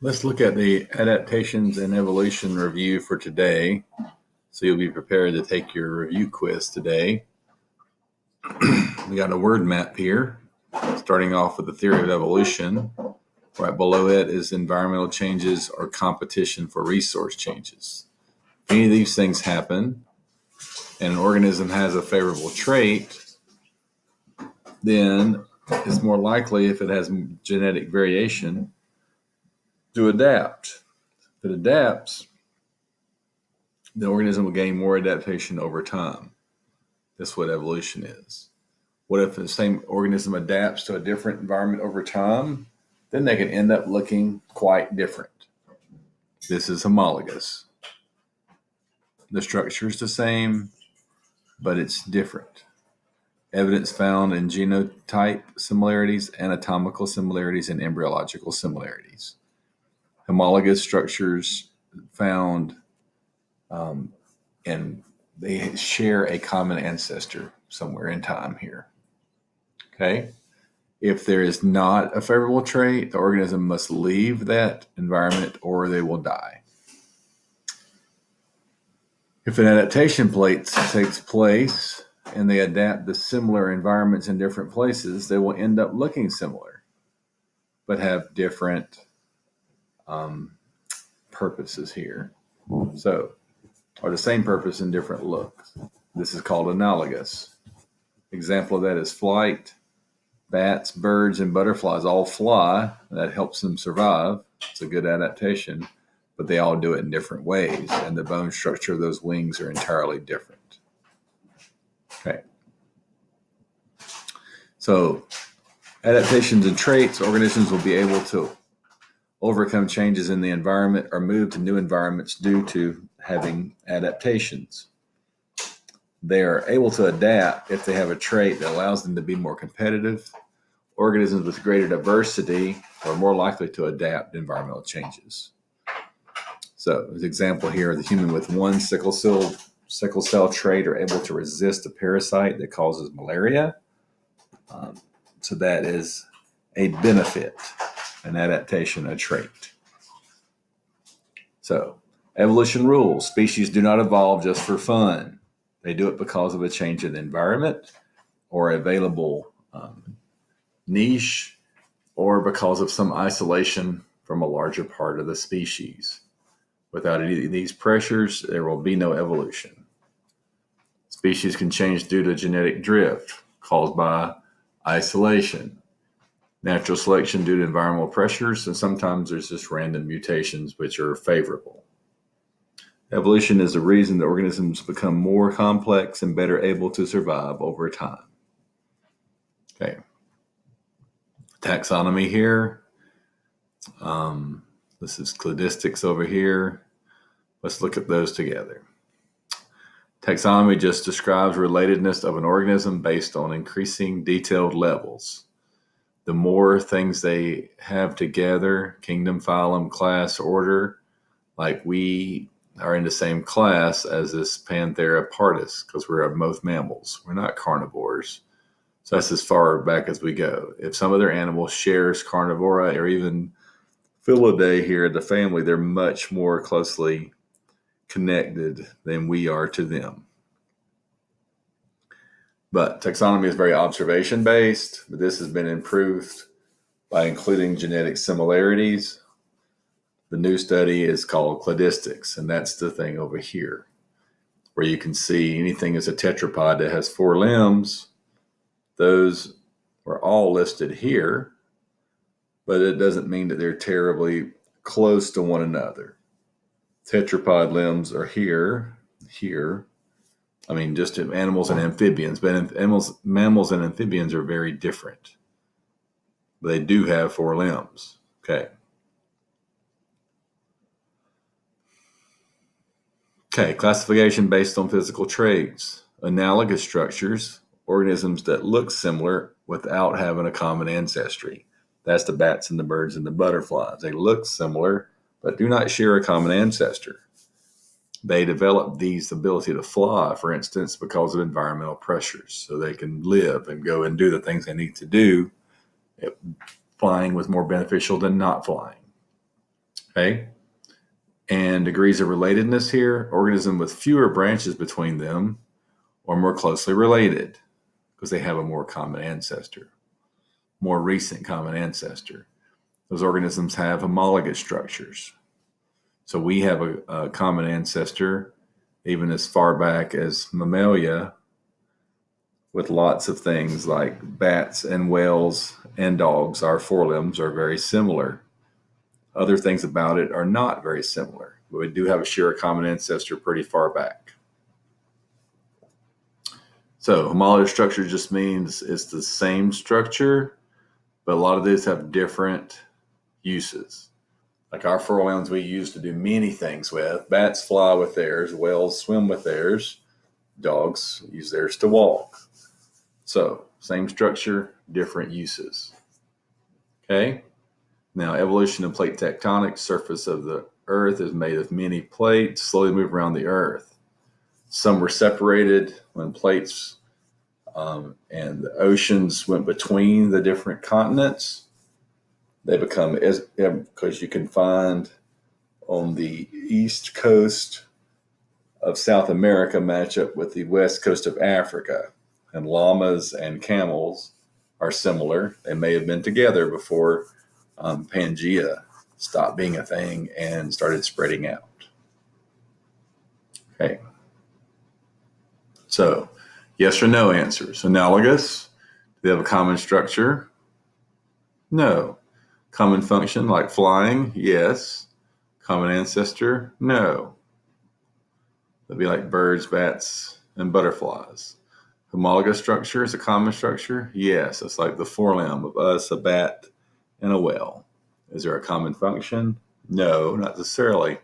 Let's look at the adaptations and evolution review for today. So you'll be prepared to take your review quiz today. We got a word map here, starting off with the theory of evolution. Right below it is environmental changes or competition for resource changes. If any of these things happen and an organism has a favorable trait, then it's more likely, if it has genetic variation, to adapt. If it adapts, the organism will gain more adaptation over time. That's what evolution is. What if the same organism adapts to a different environment over time? Then they can end up looking quite different. This is homologous. The structure is the same, but it's different. Evidence found in genotype similarities, anatomical similarities, and embryological similarities. Homologous structures found, and they share a common ancestor somewhere in time here. Okay. If there is not a favorable trait, the organism must leave that environment or they will die. If an adaptation takes place and they adapt to similar environments in different places, they will end up looking similar, but have different purposes here. So, or the same purpose in different looks. This is called analogous. Example of that is flight. Bats, birds, and butterflies all fly. That helps them survive. It's a good adaptation, but they all do it in different ways, and the bone structure of those wings are entirely different. Okay. So, adaptations and traits, organisms will be able to overcome changes in the environment or move to new environments due to having adaptations. They are able to adapt if they have a trait that allows them to be more competitive. Organisms with greater diversity are more likely to adapt to environmental changes. So, as an example here, the human with one sickle cell trait are able to resist a parasite that causes malaria. So that is a benefit, an adaptation, a trait. So, evolution rules. Species do not evolve just for fun. They do it because of a change in the environment or available niche, or because of some isolation from a larger part of the species. Without any of these pressures, there will be no evolution. Species can change due to genetic drift caused by isolation, natural selection due to environmental pressures, and sometimes there's just random mutations which are favorable. Evolution is the reason that organisms become more complex and better able to survive over time. Okay. Taxonomy here. This is cladistics over here. Let's look at those together. Taxonomy just describes relatedness of an organism based on increasing detailed levels. The more things they have together, kingdom, phylum, class, order, like we are in the same class as this Panthera pardus, because we're both mammals. We're not carnivores. So that's as far back as we go. If some other animal shares carnivora or even Felidae here, the family, they're much more closely connected than we are to them. But taxonomy is very observation-based, but this has been improved by including genetic similarities. The new study is called cladistics, and that's the thing over here, where you can see anything as a tetrapod that has 4 limbs. Those are all listed here, but it doesn't mean that they're terribly close to one another. Tetrapod limbs are here. I mean, just animals and amphibians, but mammals and amphibians are very different. They do have 4 limbs. Okay. Classification based on physical traits. Analogous structures, organisms that look similar without having a common ancestry. That's the bats and the birds and the butterflies. They look similar, but do not share a common ancestor. They develop these ability to fly, for instance, because of environmental pressures. So they can live and go and do the things they need to do. Flying was more beneficial than not flying. Okay. And degrees of relatedness here, organism with fewer branches between them or more closely related because they have a more common ancestor, more recent common ancestor. Those organisms have homologous structures. So we have a common ancestor even as far back as Mammalia, with lots of things like bats and whales and dogs. Our forelimbs are very similar. Other things about it are not very similar, but we do have a share a common ancestor pretty far back. So homologous structure just means it's the same structure, but a lot of these have different uses. Like our forelimbs we use to do many things with. Bats fly with theirs, whales swim with theirs, dogs use theirs to walk. So same structure, different uses. Okay. Now, evolution of plate tectonics, surface of the Earth is made of many plates, slowly move around the Earth. Some were separated when plates and the oceans went between the different continents. They become, because you can find on the east coast of South America match up with the west coast of Africa. And llamas and camels are similar. They may have been together before Pangea stopped being a thing and started spreading out. Okay. So, yes or no answers. Analogous. Do they have a common structure? No. Common function like flying? Yes. Common ancestor? No. That'd be like birds, bats, and butterflies. Homologous structure is a common structure? Yes. It's like the forelimb of us, a bat, and a whale. Is there a common function? No, not necessarily.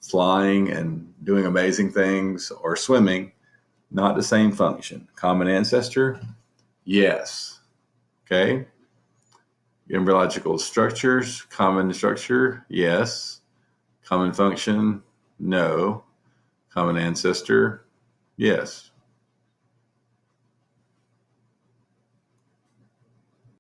Flying and doing amazing things or swimming, not the same function. Common ancestor? Yes. Okay. Embryological structures, common structure? Yes. Common function? No. Common ancestor? Yes.